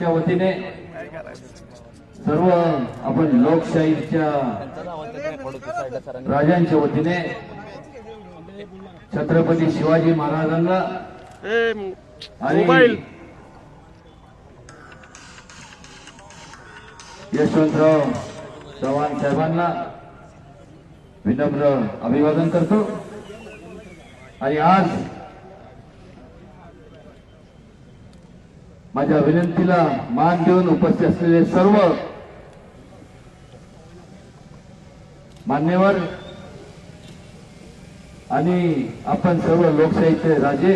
च्या वतीने सर्व आपण लोकशाहीच्या राजांच्या वतीने छत्रपती शिवाजी महाराजांना आणि यशवंतराव चव्हाण साहेबांना विनम्र अभिवादन करतो। आणि आज माझ्या विनंतीला मान देऊन उपस्थित असलेले सर्व मान्यवर आणि आपण सर्व लोकशाहीचे राजे,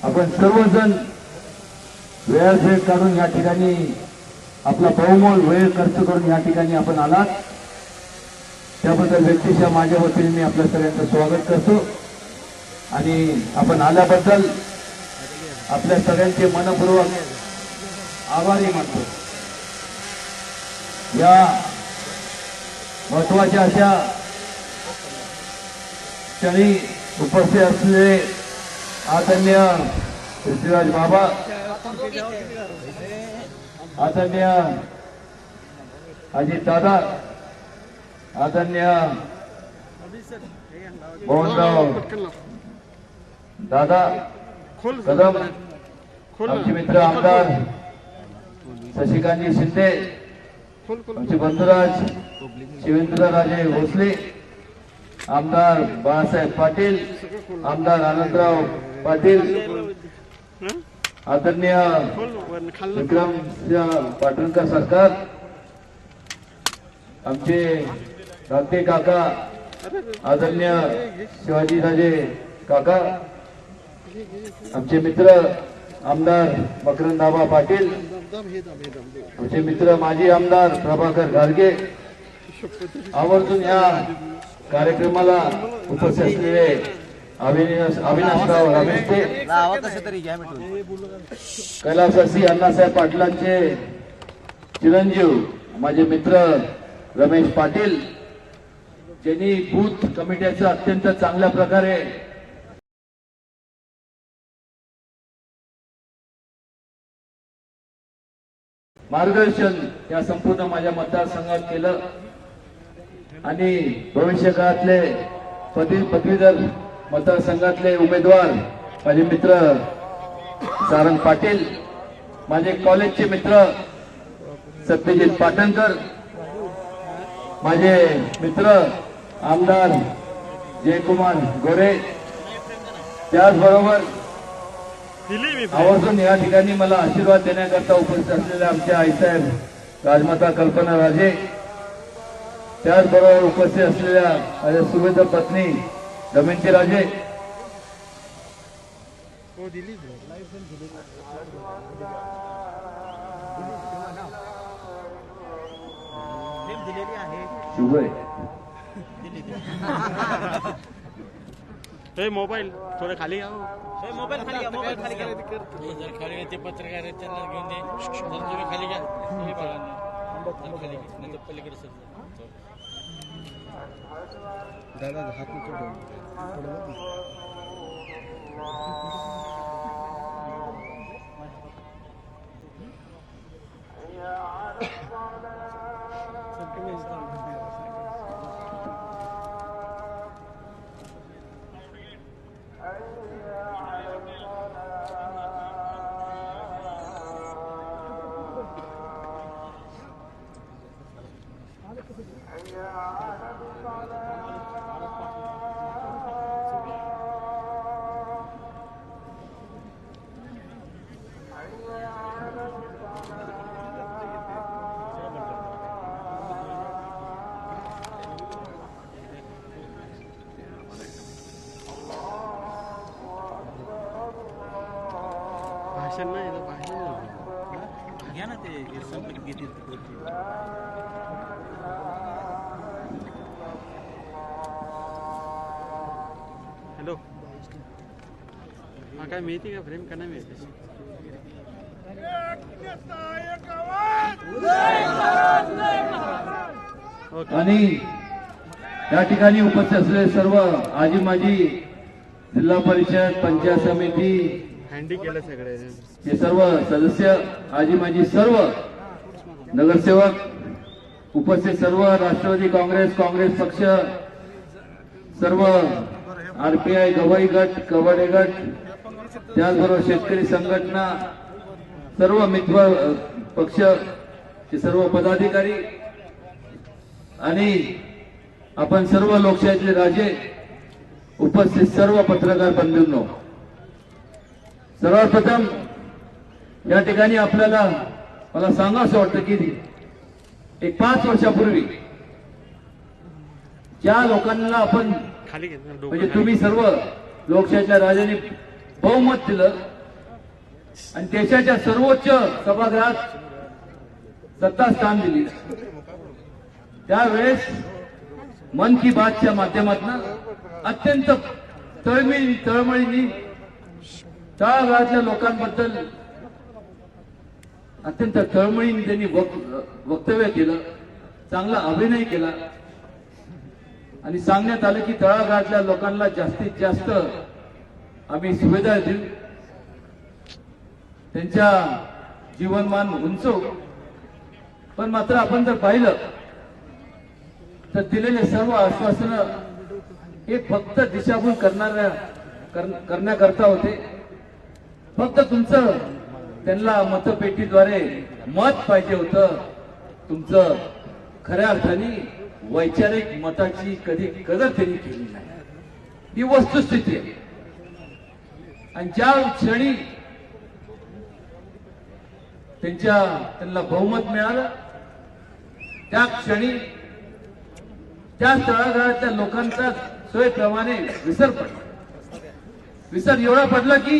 आपण सर्वजण वेळ काढून या ठिकाणी आपला बहुमोल वेळ खर्च करून या ठिकाणी आपण आलात, त्याबद्दल व्यक्तिशः माझ्या वतीने मी आपल्या सगळ्यांचं स्वागत करतो। आणि आपण आल्याबद्दल आपल्या सगळ्यांचे मनपूर्वक आभारी मानतो। या महत्वाच्या अशा क्षणी उपस्थित असलेले आदरणीय पृथ्वीराज बाबा, आदरणीय अजित दादा, आदरणीय मोहनराव दादा कदम, आमचे मित्र आमदार शशिकांतजी शिंदे, आमचे बंधुराज शिवेंद्रराजे भोसले, आमदार बाळासाहेब पाटील, आमदार आनंदराव पाटील, आदरणीय विक्रम पाटणकर सरकार, आमचे धाकटे काका आदरणीय शिवाजीराजे काका, आमचे मित्र आमदार मकरंदाबा पाटील, आमचे मित्र माजी आमदार प्रभाकर गारगे, आवर्जून या कार्यक्रमाला उपस्थित असलेले अविनाशराव रामेस्ते, कैलासवासी अण्णासाहेब पाटलांचे चिरंजीव माझे मित्र रमेश पाटील, ज्यांनी बूथ कमिटीचं अत्यंत चांगल्या प्रकारे मार्गदर्शन या संपूर्ण माझ्या मतदारसंघात केलं। आणि भविष्य काळातले पदवीधर मतदारसंघातले उमेदवार माझे मित्र सारंग पाटील, माझे कॉलेजचे मित्र सत्यजित पाटणकर, माझे मित्र आमदार जयकुमार गोरे, त्याचबरोबर आवर्जून या ठिकाणी मला आशीर्वाद देण्याकरता उपस्थित असलेल्या आमच्या आईसाहेब राजमाता कल्पना राजे, त्याचबरोबर उपस्थित असलेल्या माझ्या सुवेद पत्नी दमयंती राजे, शुभ हे मोबाईल थोडं खाली घ्या, मोबाईल खाली घ्या, मोबाईल खाली घ्या, जर खाली घ्या ते पत्रकार त्यांना घेऊन दे, जर तुम्ही खाली घ्या तुम्ही बघा खाली नंतर पलीकडे सर दादा हात नको भाषण नाही भाषण घ्या ना ते संपत घेतील हॅलो काय माहिती का फ्रेम का नाही मिळते आणि या ठिकाणी उपस्थित असलेले सर्व आजी माजी जिल्हा परिषद पंचायत समिती हँडी केलं सगळे हे सर्व सदस्य आजी माजी सर्व नगरसेवक उपस्थित सर्व राष्ट्रवादी काँग्रेस पक्ष सर्व आरपीआय गवई गट कवडे गट त्याचबरोबर शेतकरी संघटना सर्व मित्र पक्षचे सर्व पदाधिकारी आणि आपण सर्व लोकशाहीतले राजे उपस्थित सर्व पत्रकार बंधूंनो, सर्वात प्रथम या ठिकाणी आपल्याला मला सांगावंसं वाटतं की एक 5 वर्षापूर्वी ज्या लोकांना आपण खाली घेत म्हणजे तुम्ही सर्व लोकशाहीच्या राजांनी बहुमत दिलं आणि देशाच्या सर्वोच्च सभागृहात सत्ता स्थान दिली, त्यावेळेस मन की बातच्या माध्यमातून अत्यंत तळमळीने तळागाळातल्या लोकांबद्दल अत्यंत तळमळीने त्यांनी वक्तव्य केलं, चांगला अभिनय केला आणि सांगण्यात आलं की तळागाळातल्या लोकांना जास्तीत जास्त आम्ही सुविधा देऊ, त्यांच्या जीवनमान उंचवू. पण मात्र आपण जर पाहिलं तर दिलेले सर्व आश्वासनं हे फक्त दिशाभूल करण्याकरता होते. फक्त तुमचं त्यांना मतपेटीद्वारे मत पाहिजे होतं. तुमचं खऱ्या अर्थाने वैचारिक मताची कधी कदर त्यांनी केली नाही, ही वस्तुस्थिती आहे. आणि ज्या क्षणी त्यांना बहुमत मिळालं त्या क्षणी त्या तळागाळातल्या लोकांचा सोयीप्रमाणे विसर पडला. विसर एवढा पडला की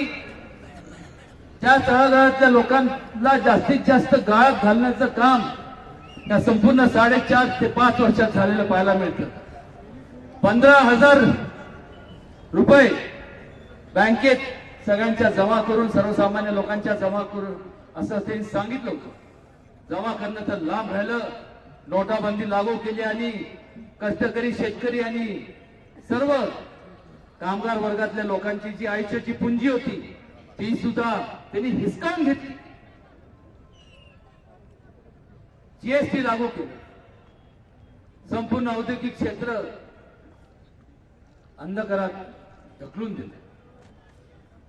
त्या तळागाळातल्या लोकांना जास्तीत जास्त गाळात घालण्याचं काम या संपूर्ण 4.5 ते 5 वर्षात झालेलं पाहायला मिळतं. 15,000 रुपये बँकेत सगळ्यांच्या जमा करून, सर्वसामान्य लोकांच्या जमा करून असं त्यांनी सांगितलं होतं. जमा करणं तर लांब राहिलं, नोटाबंदी लागू केली आणि कष्टकरी शेतकरी आणि सर्व कामगार वर्गातल्या लोकांची जी आयुष्याची पुंजी होती ती सुद्धा त्यांनी हिसकावून घेतली. जीएसटी लागू केलं, संपूर्ण औद्योगिक क्षेत्र अंधकारात ढकलून दिलं.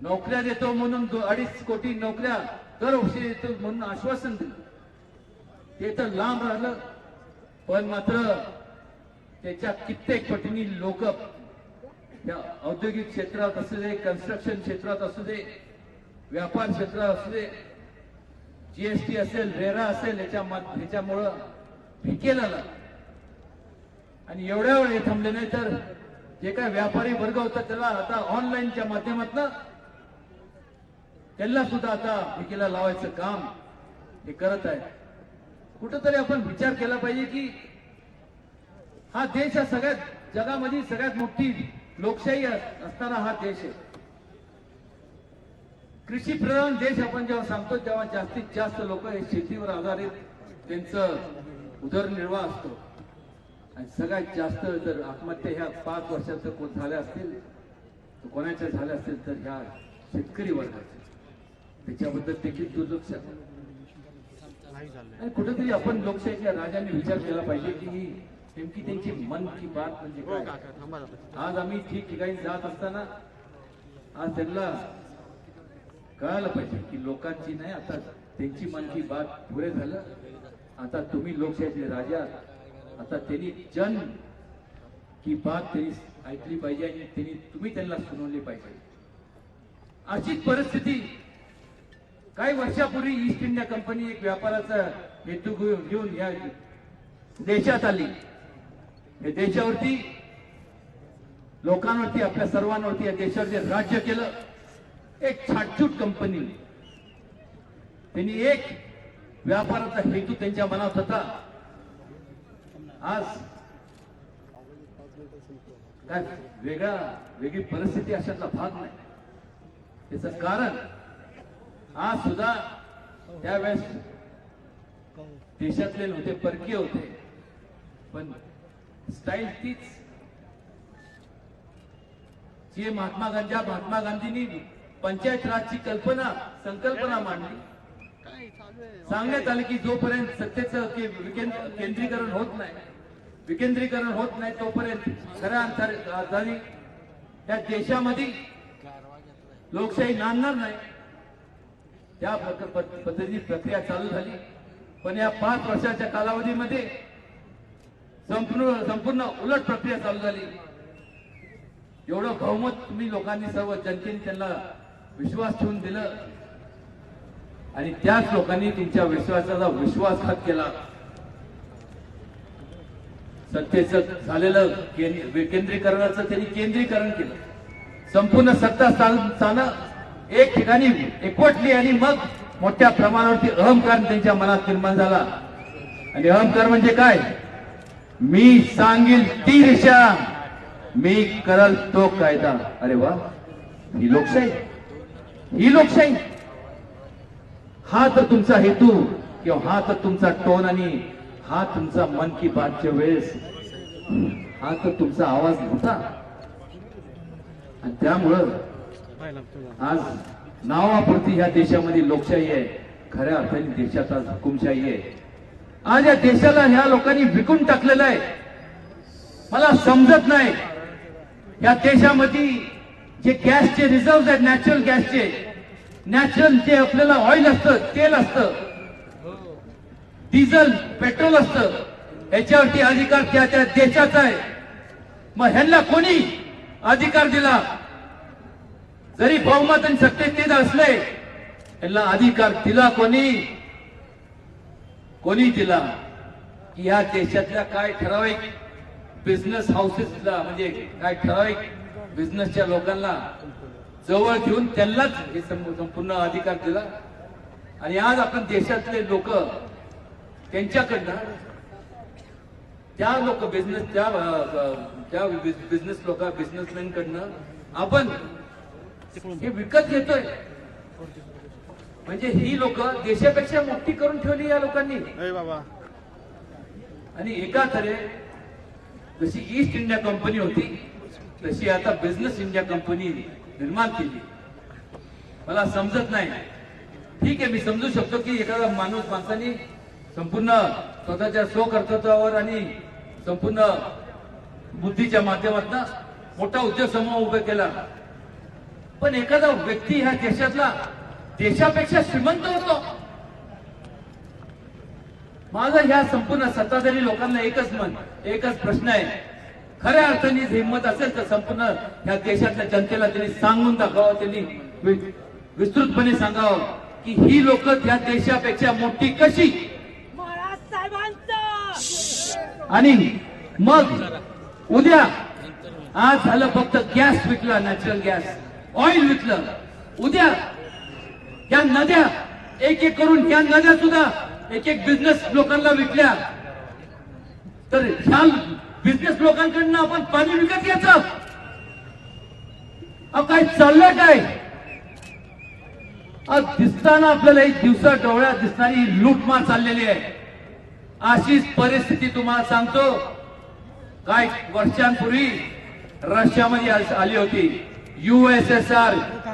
नोकऱ्या देतो म्हणून 2.5 कोटी नोकऱ्या दरवर्षी देतो म्हणून आश्वासन दिलं, ते तर लांब राहिलं. पण मात्र त्याच्या कित्येक पटीने लोक या औद्योगिक क्षेत्रात असू दे, कन्स्ट्रक्शन क्षेत्रात असू दे, व्यापार क्षेत्रात असू दे, जीएसटी असेल, रेरा असेल, ह्याच्यामुळं फिकेला लागला. आणि एवढ्या वेळ हे थांबले नाही तर जे काय व्यापारी वर्ग होता त्याला आता ऑनलाईनच्या माध्यमातून त्यांना सुद्धा आता फिकेला लावायचं काम हे करत आहे. कुठंतरी आपण विचार केला पाहिजे की हा देश हा सगळ्यात जगामध्ये सगळ्यात मोठी लोकशाही असणारा हा देश आहे. कृषी प्रधान देश आपण जेव्हा सांगतो तेव्हा जास्तीत जास्त लोक हे शेतीवर आधारित त्यांचं उदरनिर्वाह असतो. आणि सगळ्यात जास्त जर आत्महत्या ह्या 5 वर्षात झाल्या असतील तर कोणाच्या झाल्या असतील तर ह्या शेतकरी वर्गाच्या, त्याच्याबद्दल देखील दुर्लक्ष. आणि कुठेतरी आपण लोकशाहीच्या राजांनी विचार केला पाहिजे की ही नेमकी त्यांची मन की बात म्हणजे काय. आज आम्ही ठिकठिकाणी जात असताना आज त्यांना कळायला पाहिजे की लोकांची नाही, आता त्यांची मन की बात पुरे झालं. आता तुम्ही लोकशाहीचे राजा, आता त्यांनी जन की बात त्यांनी ऐकली पाहिजे आणि तुम्ही त्यांना सुनावली पाहिजे. अशीच परिस्थिती काही वर्षापूर्वी ईस्ट इंडिया कंपनी एक व्यापाराचा हेतू घेऊन या देशात आली. या देशावरती, लोकांवरती, आपल्या सर्वांवरती या देशावर जे राज्य केलं एक छाटछूट कंपनी. त्यांनी एक व्यापाराचा हेतू त्यांच्या मनात होता. आज काय वेगळी परिस्थिती अशातला भाग नाही. त्याचं कारण आज सुद्धा त्यावेळेस देशातले नव्हते, परकीय होते, पण स्टाईल तीच. जे महात्मा गांधींनी पंचायत राजची संकल्पना मांडली. काय चालू आहे सांगण्यात आलं की जोपर्यंत सत्तेचं केंद्रीकरण होत नाही तोपर्यंत खऱ्या अर्थाने या देशामध्ये लोकशाही नांदणार नाही. त्या पद्धतीची प्रक्रिया चालू झाली. पण या 5 वर्षाच्या कालावधीमध्ये संपूर्ण उलट प्रक्रिया चालू झाली. एवढं बहुमत तुम्ही लोकांनी सर्व जनतेने त्यांना विश्वास ठेवून दिलं आणि त्याच लोकांनी तुमच्या विश्वासाचा विश्वासघात केला. सत्तेचं झालेलं विकेंद्रीकरणाचं त्यांनी केंद्रीकरण केलं. संपूर्ण सत्ता स्थानं एक ठिकाणी एकवटली आणि मग मोठ्या प्रमाणावरती अहंकार त्यांच्या मनात निर्माण झाला. आणि अहंकार म्हणजे काय? मी सांगेल ती दिशा, मी करल तो कायदा. अरे वा, ही लोकशाही. हा तर तुमचा हेतू किंवा हा तर तुमचा टोन आणि हा तुमचा मन की बातच्या वेळेस हा तर तुमचा आवाज होता. आणि त्यामुळं आज नावापुरती ह्या देशामध्ये लोकशाही आहे, खऱ्या अर्थाने देशात आज हुकुमशाही आहे. आज या देशाला ह्या लोकांनी विकून टाकलेलं आहे. मला समजत नाही या देशामध्ये जे गॅसचे रिझर्व्ह आहेत, नॅचरल गॅसचे, नॅचरल जे आपल्याला ऑइल असतं, तेल असतं, डिझेल, पेट्रोल असतं, याच्यावरती अधिकार त्या त्या देशाचा आहे. मग ह्यांना कोणी अधिकार दिला? जरी बहुमत आणि सत्तेत असले, यांना अधिकार दिला कोणी दिला? की या देशातल्या काय ठराविक बिझनेस हाऊसेसला, म्हणजे काय ठराविक बिझनेसच्या लोकांना जवळ घेऊन त्यांनाच हे संपूर्ण अधिकार दिला. आणि आज आपण देशातले लोक त्यांच्याकडनं त्या बिझनेसमॅन कडनं आपण हे विकत घेतोय. म्हणजे ही लोक देशापेक्षा मोठी करून ठेवली या लोकांनी. बाबा आणि एका तऱ्हे जशी ईस्ट इंडिया कंपनी होती तशी आता बिझनेस इंडिया कंपनी निर्माण केली. मला समजत नाही. ठीक आहे, मी समजू शकतो की एखादा माणसाने संपूर्ण स्वतःच्या स्वकर्तृत्वावर आणि संपूर्ण बुद्धीच्या माध्यमातून मोठा उद्योग समूह उभा केला. पण एखादा व्यक्ती ह्या देशातला देशापेक्षा श्रीमंत होतो. माझा ह्या संपूर्ण सत्ताधारी लोकांना एकच प्रश्न आहे. खऱ्या अर्थाने हिंमत असेल तर संपूर्ण ह्या देशातल्या जनतेला त्यांनी सांगून दाखवावं, त्यांनी विस्तृतपणे सांगावं की ही लोक त्या देशापेक्षा मोठी कशी. आणि मग उद्या आज झालं फक्त गॅस विकला, नॅचरल गॅस, ऑइल विकलं. उद्या या नद्या एक करून या नद्या सुद्धा एक बिझनेस लोकांना विकल्या तर ह्या बिझनेस लोकांकडनं आपण पाणी विकत घ्यायचं. काय चाललंय काय? आज दिसताना आपल्याला एक दिवसा डोळ्यात दिसणारी लूटमार चाललेली आहे. अशीच परिस्थिती तुम्हाला सांगतो, काही वर्षांपूर्वी रशियामध्ये आली होती. USSR,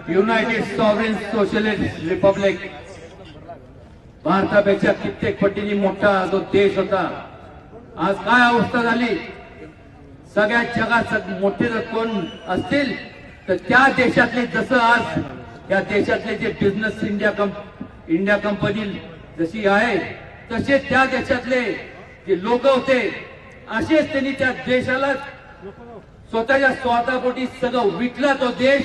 United sovereign socialist Republic. भारतापेक्षा कित्येक पटीने मोठा जो देश होता. आज काय अवस्था झाली? सगळ्या जगात मोठे जर कोण असतील तर त्या देशातले, जसं आज या देशातले जे बिझनेस इंडिया कंपनी जशी आहे तसे त्या देशातले जे लोक होते असेच त्यांनी त्या देशाला स्वतःच्या स्वार्थापोटी सगळं विकला तो देश.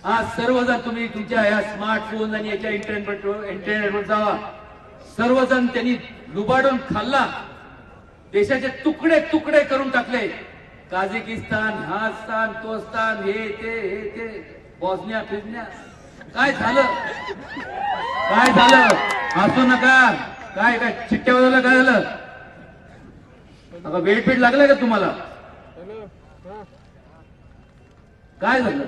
आज सर्वजण तुम्ही तुमच्या या स्मार्टफोन आणि याच्या इंटरनेटवर जावा, सर्वजण त्यांनी लुबाडून खाल्ला. देशाचे तुकडे तुकडे करून टाकले. काझाकिस्तान, हा स्थान, तो स्थान, हे ते बॉस्निया फिजन्या. काय झालं? हसू नका. काय चिट्ट्या वाजवल्या? काय झालं? आता वेळपीठ लागलाय का तुम्हाला? काय झालं?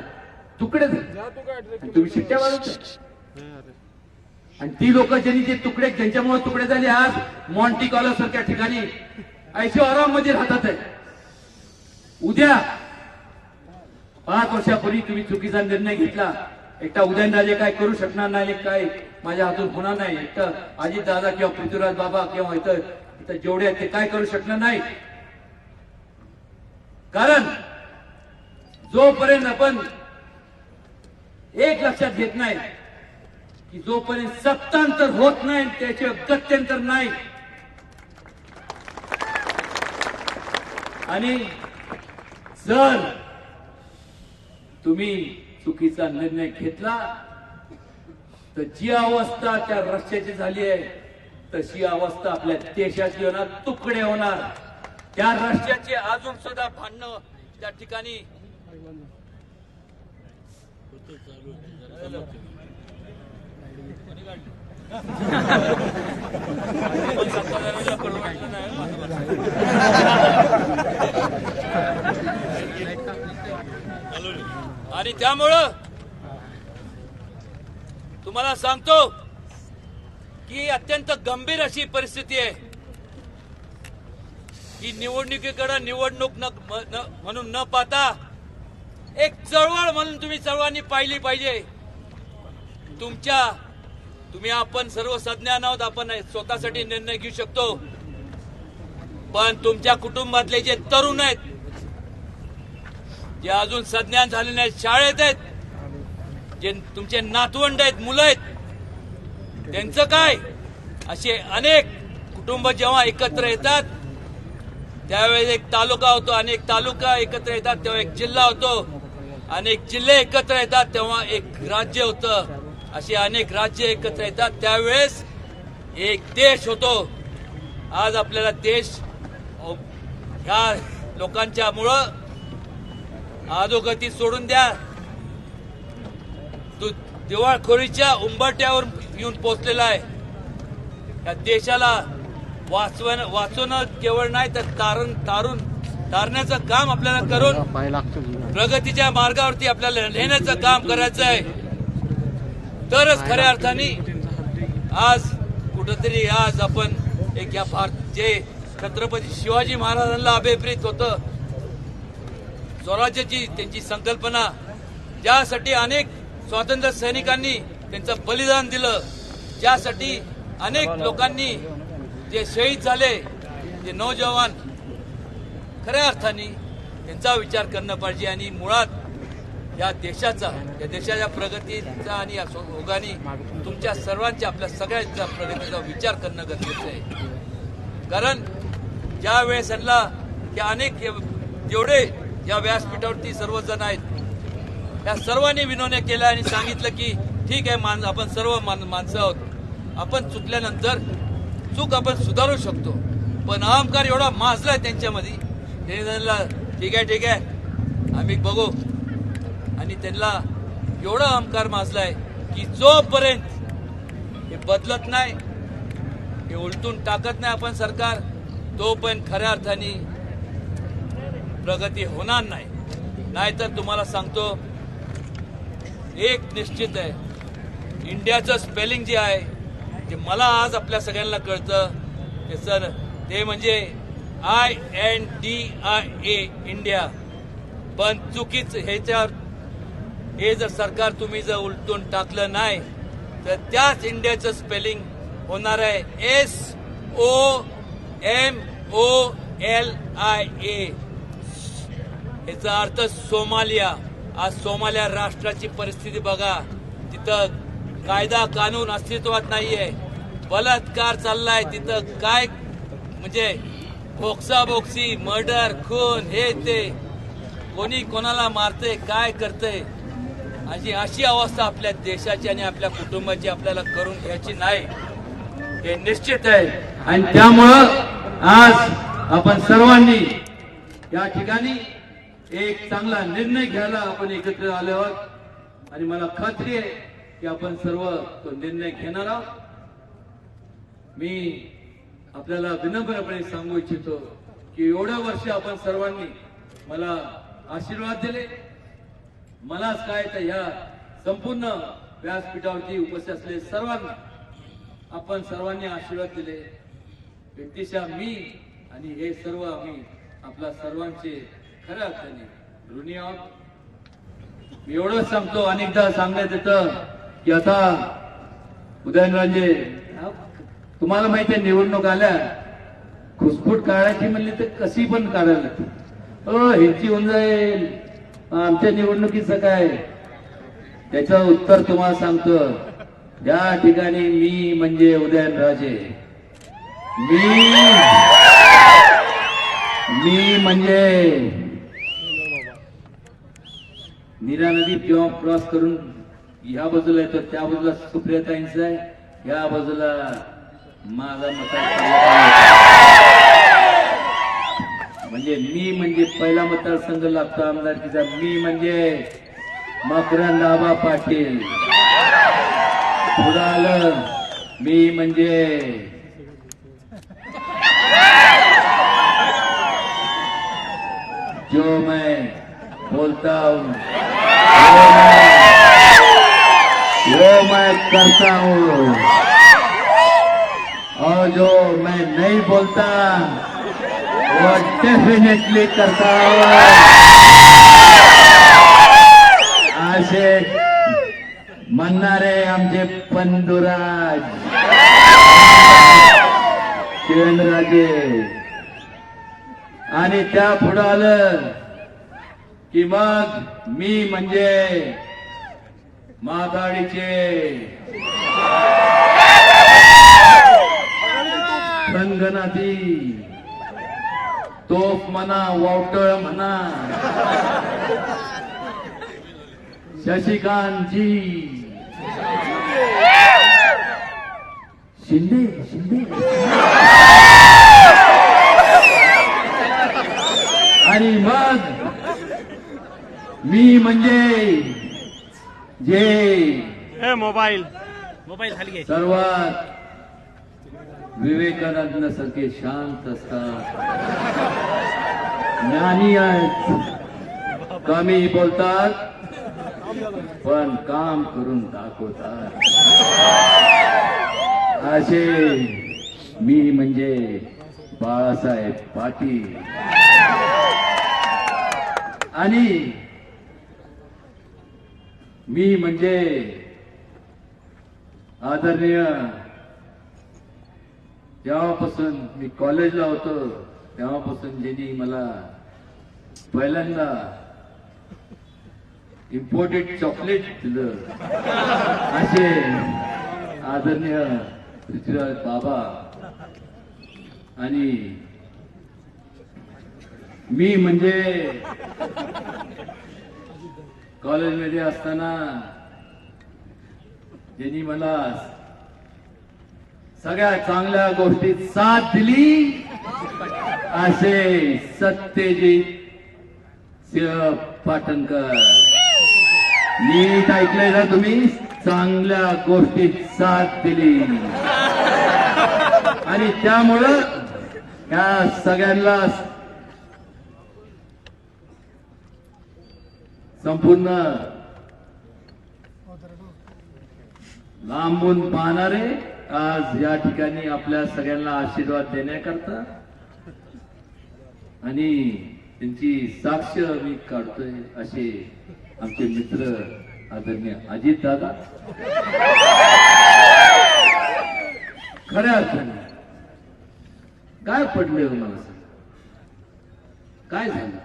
तुकडे झाले. तुम्ही शिट्ट्या वाजवता. आणि ती लोक ज्यांनी जे तुकडे, ज्यांच्यामुळे तुकडे झाले, आज मॉन्टी कार्लो सारख्या ठिकाणी ऐशो आराममध्ये राहतात आहे. उद्या 5 वर्षापूर्वी तुम्ही चुकीचा निर्णय घेतला एकटा उदयनराजे काय करू शकणार नाही, काय माझ्या हातून होणार नाही, एकटा अजित दादा किंवा पृथ्वीराज बाबा किंवा इथं जेवढे आहेत ते काय करू शकणार नाही. कारण जोपर्यंत आपण एक लक्षात घेत नाही की जोपर्यंत सत्तांतर होत नाही त्याचे गत्यंतर नाही. आणि जर तुम्ही चुकीचा निर्णय घेतला तर जी अवस्था त्या रस्त्याची झाली आहे तशी अवस्था आपल्या देशाची होणार, तुकडे होणार. त्या रस्त्याचे अजून सुद्धा भांडणं त्या ठिकाणी आणि त्यामुळं तुम्हाला सांगतो की अत्यंत गंभीर अशी परिस्थिती आहे की निवडणुकीकडे निवडणूक म्हणून न पाहता एक चळवळ म्हणून तुम्ही सर्वांनी पाहिली पाहिजे. तुम्ही आपण सर्व सज्ञान आहोत, आपण स्वतःसाठी निर्णय घेऊ शकतो, पण तुमच्या कुटुंबातले जे तरुण आहेत, जे अजून सज्ञान झाले नाहीत, शाळेत आहेत, जे तुमचे नातवंड आहेत, मुलं आहेत, त्यांचं काय? असे अनेक कुटुंब जेव्हा एकत्र येतात त्यावेळेस एक तालुका होतो, अनेक तालुका एकत्र येतात तेव्हा एक जिल्हा होतो, अनेक जिल्हे एकत्र येतात तेव्हा एक राज्य होतं, असे अनेक राज्य एकत्र येतात त्यावेळेस एक देश होतो. आज आपल्याला देश ह्या लोकांच्या मुळे अधोगती सोडून द्या, दिवाळखोरीच्या उंबरठ्यावर येऊन पोहोचलेला आहे. या देशाला वाचवणं केवळ नाही तर तारण्याचं काम आपल्याला करून प्रगतीच्या मार्गावरती आपल्याला नेण्याचं काम करायचं आहे. तरच खऱ्या अर्थाने आज कुठंतरी आज आपण एक या जे छत्रपती शिवाजी महाराजांना अभिप्रेत होतं स्वराज्याची त्यांची संकल्पना, ज्यासाठी अनेक स्वातंत्र्य सैनिकांनी त्यांचं बलिदान दिलं, ज्यासाठी अनेक लोकांनी जे शहीद झाले, जे नौजवान, खऱ्या अर्थाने त्यांचा विचार करणं पाहिजे. आणि मुळात या देशाच्या प्रगतीचा आणि ओघाने तुमच्या सर्वांच्या, आपल्या सगळ्यांच्या प्रगतीचा विचार करणं गरजेचं आहे. कारण ज्या वेळेस यांना अनेक जेवढे या व्यासपीठावरती सर्वजण आहेत त्या सर्वांनी विनोने केल्या आणि सांगितलं की ठीक आहे, आपण सर्व माणसं आहोत, आपण चुकल्यानंतर चूक आपण सुधारू शकतो, पण अहंकार एवढा माजलाय त्यांच्यामध्ये, त्यांना ठीक आहे आम्ही बघू, आणि त्यांना एवढा अहंकार माजलाय की जोपर्यंत हे बदलत नाही, हे उलटून टाकत नाही आपण सरकार, तोपर्यंत खऱ्या अर्थाने प्रगती होणार नाही. नाहीतर तुम्हाला सांगतो एक निश्चित आहे, इंडियाचं स्पेलिंग जे आहे ते मला आज आपल्या सगळ्यांना कळतं ते म्हणजे INDIA इंडिया, पण चुकीच हे जर सरकार तुम्ही जर उलटून टाकलं नाही तर त्याच इंडियाचं स्पेलिंग होणार आहे SOMOLIA. याचा अर्थ सोमालिया. आज सोमालिया राष्ट्राची परिस्थिती बघा, तिथं कायदा कानून अस्तित्वात नाहीये, बलात्कार चाललाय, तिथं काय म्हणजे बोक्साबोक्सी, मर्डर, खून, हे ते, कोणी कोणाला मारते, काय करते, अशी अवस्था आपल्या देशाची आणि आपल्या कुटुंबाची आपल्याला करून घ्यायची नाही, हे निश्चित आहे. आणि त्यामुळं आज आपण सर्वांनी या ठिकाणी एक चांगला निर्णय घ्यायला आपण एकत्र आलो आहोत आणि मला खात्री आहे की आपण सर्व तो निर्णय घेणार आहोत. मी आपल्याला विनम्रपणे सांगू इच्छितो की एवढ्या वर्ष आपण सर्वांनी मला आशीर्वाद दिले, मलाच काय तर ह्या संपूर्ण व्यासपीठावरती उपस्थित असलेले सर्वांना आपण सर्वांनी आशीर्वाद दिले. व्यक्तिशः मी आणि हे सर्व आम्ही आपल्या सर्वांचे खऱ्या अर्थाने ऋणी आहोत. मी एवढंच सांगतो, अनेकदा सांगण्यात येतं की आता उदयनराजे तुम्हाला माहिती आहे निवडणूक आल्या, खुसफूट काढायची म्हणली तर कशी पण काढायला ह्याची होऊन जाईल, आमच्या निवडणुकीचं काय. त्याचं उत्तर तुम्हाला सांगतो, या ठिकाणी मी म्हणजे उदयनराजे, मी म्हणजे नीरा नदी जेव्हा क्रॉस करून ह्या बाजूला येतो त्या बाजूला सुप्रियाताईंचं आहे, ह्या बाजूला माझा मतदारसंघ, म्हणजे मी म्हणजे पहिला मतदारसंघ लागतो आमदारकीचा, मी म्हणजे मकरंद आबा पाटील. पुढं आलं मी म्हणजे जो मैं बोलता हूँ वो मैं करता हूँ, और जो मैं नहीं बोलता वो डेफिनेटली करता हूँ. असे म्हणणारे आमचे पंडुराज किरणराजे. आणि त्या पुढं आलं की मग मी म्हणजे माघाडीचे संगनाती, तोफ म्हणा, वावटळ म्हणा, शशिकांतजी शिंदे आणि मग मी म्हणजे जे मोबाईल खाली घ्यायचा. सर्वात विवेकानंद सारखे शांत असतात, ज्ञानी आहेत, कमी बोलतात पण काम करून दाखवतात, असे मी म्हणजे बाळासाहेब पाटील. आणि मी म्हणजे आदरणीय, जेव्हापासून मी कॉलेजला होतो तेव्हापासून ज्यांनी मला पहिल्यांदा इम्पोर्टेड चॉकलेट दिलं, असे आदरणीय पृथ्वीराज बाबा. आणि मी म्हणजे कॉलेजमध्ये असताना ज्यांनी मला सगळ्या चांगल्या गोष्टीत साथ दिली, असे सत्यजित सिंह पाटणकर. नीट ऐकलंय ना तुम्ही, चांगल्या गोष्टीत साथ दिली. आणि त्यामुळं या सगळ्यांना संपूर्ण लांबून पाहणारे आज या ठिकाणी आपल्या सगळ्यांना आशीर्वाद देण्याकरता आणि त्यांची साक्ष मी काढतोय असे आमचे मित्र आदरणीय अजित दादा. खऱ्या अर्थाने काय पडले मला सांग, काय झालं?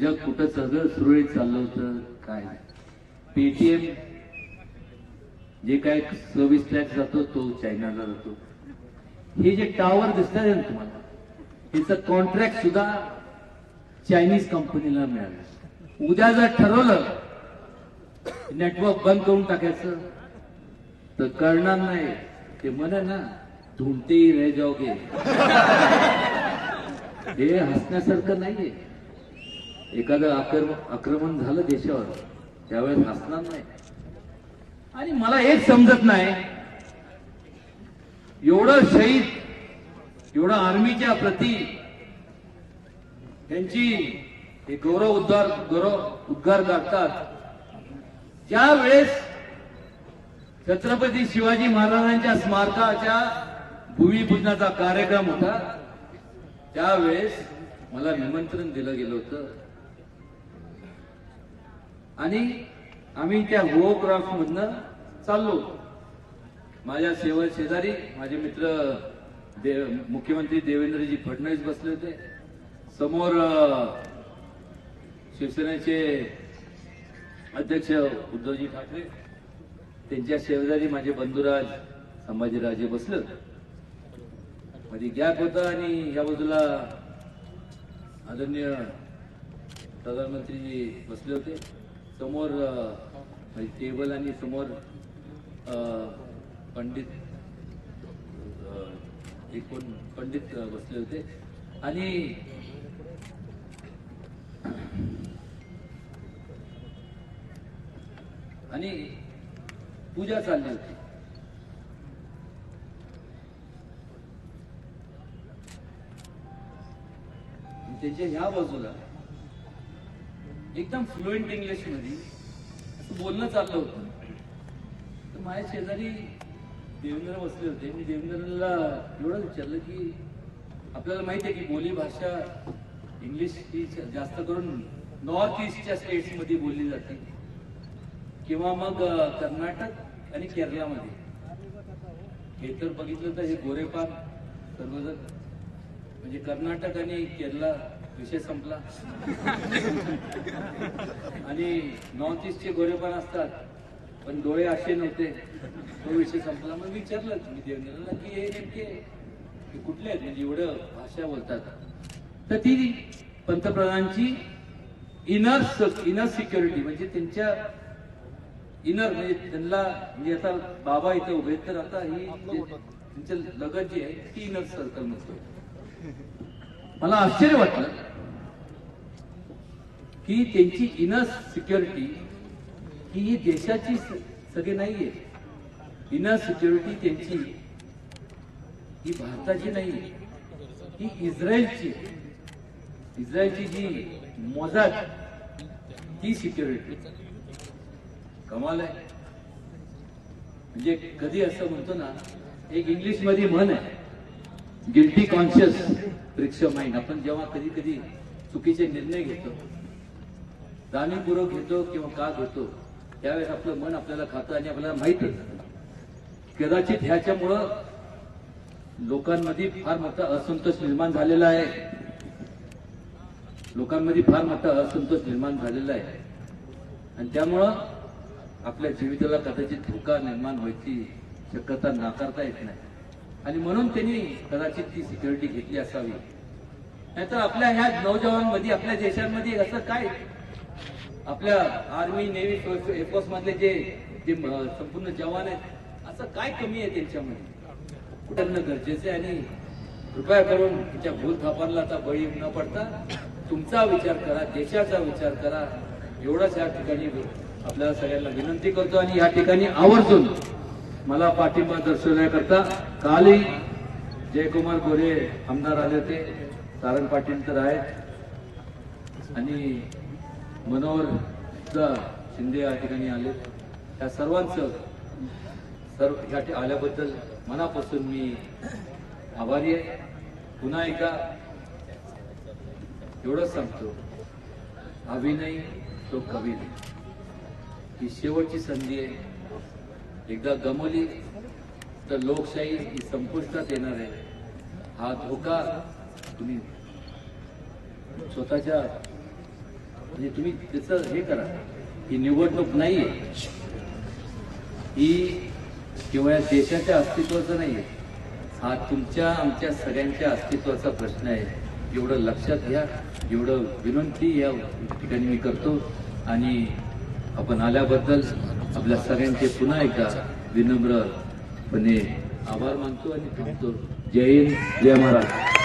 जग कुठं सगळं सुरळीत चाललं होतं, काय पेटीएम जे काय 26 लाख जातो तो चायनाला जातो. हे जे टावर दिसतात ना तुम्हाला, त्याचं कॉन्ट्रॅक्ट सुद्धा चायनीज कंपनीला मिळालं. उद्या जर ठरवलं नेटवर्क बंद करून टाकायचं तर करणार नाही. ते म्हणे ना, ढूंढते ही रह जाओगे. हे हसण्यासारखं नाहीये. एखादं आक्रमण झालं देशावर त्यावेळेस हसणार नाही. आणि मला एक समजत नाही, एवढं शहीद, एवढं आर्मीच्या प्रती त्यांची हे गौरव उद्गार काढतात. ज्या वेळेस छत्रपती शिवाजी महाराजांच्या स्मारकाच्या भूमिपूजनाचा कार्यक्रम होता त्यावेळेस मला निमंत्रण दिलं गेलं होतं. आणि आम्ही त्या होक्राफ्ट मधनं चाललो. माझ्या शेजारी माझे मित्र मुख्यमंत्री देवेंद्रजी फडणवीस बसले होते. समोर शिवसेनेचे अध्यक्ष उद्धवजी ठाकरे, त्यांच्या शेजारी माझे बंधुराज संभाजीराजे बसले. मध्ये गॅप होता आणि या बाजूला आदरणीय प्रधानमंत्रीजी बसले होते. समोर टेबल आणि समोर पंडित एकूण पंडित बसले होते आणि पूजा चालली होती. त्याच्या ह्या बाजूला एकदम फ्लुएंट इंग्लिश मध्ये असं बोलणं चाललं होतं. तर माझ्या शेजारी देवेंद्र बसले होते. मी देवेंद्रला एवढं विचारलं की आपल्याला माहिती आहे की बोली भाषा इंग्लिश ही जास्त करून नॉर्थ ईस्टच्या स्टेट्स मध्ये बोलली जाते किंवा मग कर्नाटक आणि केरळामध्ये. हे तर बघितलं तर हे गोरेपान सर्वजण म्हणजे कर्नाटक आणि केरला विषय संपला आणि नॉर्थ ईस्टचे गोरेपान असतात पण डोळे असे नव्हते, तो विषय संपला. मग विचारलं मी देवेंद्रला की हे नेमके कुठले आहेत म्हणजे एवढं भाषा बोलतात. तर ती पंतप्रधानांची इनर सिक्युरिटी म्हणजे त्यांच्या इनर म्हणजे त्यांना म्हणजे आता बाबा इथे उभे तर आता ही त्यांच्या लगत जी आहे ती इनर सर्कल मध्ये. मला आश्चर्य वाटलं की त्यांची इनर सिक्युरिटी ही देशाची सगळे नाहीये. इनर सिक्युरिटी त्यांची ही भारताची नाहीये, ही इस्रायलची. इस्रायलची जी मोसाद ती सिक्युरिटी कमाल आहे. म्हणजे कधी असं म्हणतो ना, एक इंग्लिश मध्ये म्हण आहे, guilty conscious tricks of mind. आपण जेव्हा कधी कधी चुकीचे निर्णय घेतो, जाणीवपूर्वक घेतो किंवा का घेतो, त्यावेळेस आपलं मन आपल्याला खातं आणि आपल्याला माहितच. कदाचित ह्याच्यामुळं लोकांमध्ये फार मोठा असंतोष निर्माण झालेला आहे. लोकांमध्ये फार मोठा असंतोष निर्माण झालेला आहे आणि त्यामुळं आपल्या जीविताला कदाचित धोका निर्माण व्हायची शक्यता नाकारता येत नाही आणि म्हणून त्यांनी कदाचित ती सिक्युरिटी घेतली असावी. नाहीतर आपल्या ह्या नौजवानांमध्ये आपल्या देशांमध्ये असं काय, आपल्या आर्मी नेव्ही एअरफोर्स मधले जे संपूर्ण जवान आहेत असं काय कमी आहे त्यांच्यामध्ये, त्यांना गरजेचे. आणि कृपया करून तिच्या भूल थापांना आता बळी न पडता तुमचा विचार करा, देशाचा विचार करा, एवढाच या ठिकाणी आपल्याला सगळ्यांना विनंती करतो. आणि या ठिकाणी आवर्जून मला पाठिंबा दर्शवण्याकरता कालही जयकुमार गोरे आमदार आले होते, सारंग पाटील तर आहेत आणि मनोहर शिंदे या ठिकाणी आले. त्या सर्वांचं या आल्याबद्दल मनापासून मी आभारी आहे. पुन्हा एकदा एवढंच सांगतो, अभिनय तो कवी नाही. ही शेवटची संधी आहे. एकदा गमवली तर लोकशाही ही संपुष्टात येणार आहे. हा धोका तुम्ही स्वतःच्या म्हणजे तुम्ही त्याचं हे करा. ही निवडणूक नाहीये, ही किंवा या देशाच्या अस्तित्वाचा नाहीये, हा तुमच्या आमच्या सगळ्यांच्या अस्तित्वाचा प्रश्न आहे. एवढं लक्षात घ्या, एवढं विनंती या ठिकाणी मी करतो. आणि आपण आल्याबद्दल आपल्या सगळ्यांचे पुन्हा एकदा विनम्रपणे आभार मानतो आणि थांबतो. जय हिंद, जय महाराष्ट्र.